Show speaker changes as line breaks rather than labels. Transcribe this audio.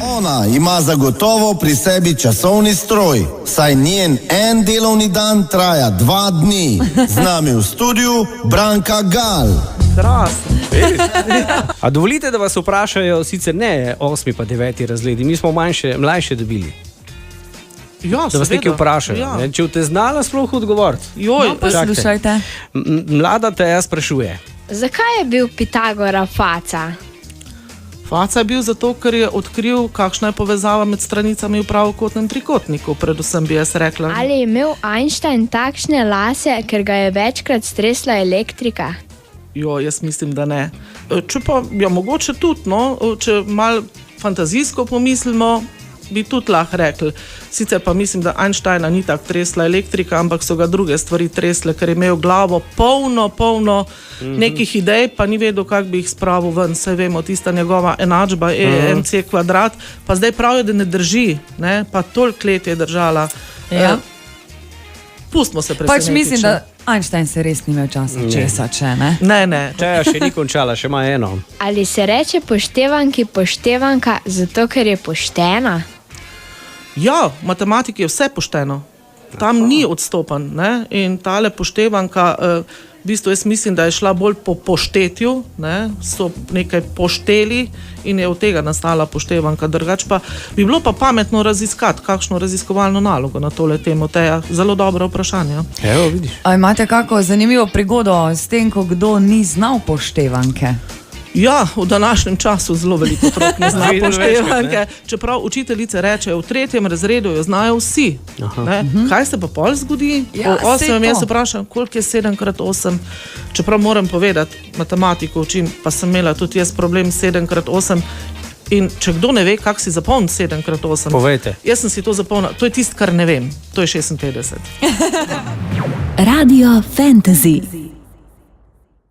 Ona ima zagotovo pri sebi časovni stroj, saj njen en delovni dan traja 2 dni. Z nami v studiu Branka Gal.
Krasno.
A dovolite, da vas vprašajo, sicer ne 8. pa 9. razredi, mi smo mlajše dobili.
Ja,
da vas nekaj vprašajo.
Ja.
Ne? Če boste znala sploh odgovoriti.
No, poslušajte.
Mlada Teja sprašuje.
Zakaj je bil Pitagora faca?
Faca je bil zato, ker je odkril, kakšna je povezava med stranicami v pravokotnem trikotniku, predvsem bi jaz rekla.
Ali je imel Einstein takšne lase, ker ga je večkrat stresla elektrika?
Jo, jaz mislim, da ne. Če pa, ja, mogoče tudi, no, če malo fantazijsko pomislimo, bi tudi lahko rekli. Sicer pa mislim, da Einsteina ni tako tresla elektrika, ampak so ga druge stvari tresle, ker je imel glavo polno nekih idej, pa ni vedel, kako bi jih spravil ven. Saj vemo, tista njegova enačba mc kvadrat, pa zdaj pravijo, da ne drži, ne? Pa toliko let je držala.
Ja.
Pustimo se presenetiti.
Pač mislim, da Einstein se res ni imel časa česa, če ne.
Ne.
Teja še ni končala, še ima eno.
Ali se reče poštevanki poštevanka zato, ker je poštena?
Ja, v matematiki je vse pošteno. Tam ni odstopanj, ne? In tale poštevanka, v bistvu jaz mislim, da je šla bolj po poštetju, ne? So nekaj pošteli in je od tega nastala poštevanka. Drugač pa bi bilo pa pametno raziskati, kakšno raziskovalno nalogo na tole temo. Teja, zelo dobro vprašanje.
Evo, vidiš.
A imate kako zanimivo prigodo s tem, ko kdo ni znal poštevanke?
Ja, v današnjem času zelo veliko otrok ne zna poštevanke. Čeprav učiteljice rečejo, v 3. razredu jo znajo vsi. Kaj se pa pol zgodi?
Ja,
po 8. jaz vprašam, koliko je 7x8. Čeprav moram povedati, matematiko učim, pa sem imela tudi jaz problem 7x8. In če kdo ne ve, kako si zapolniti 7x8,
povejte.
Jaz sem si to zapolnila. To je tisto, kar ne vem. To je 56.
Radio Fantasy.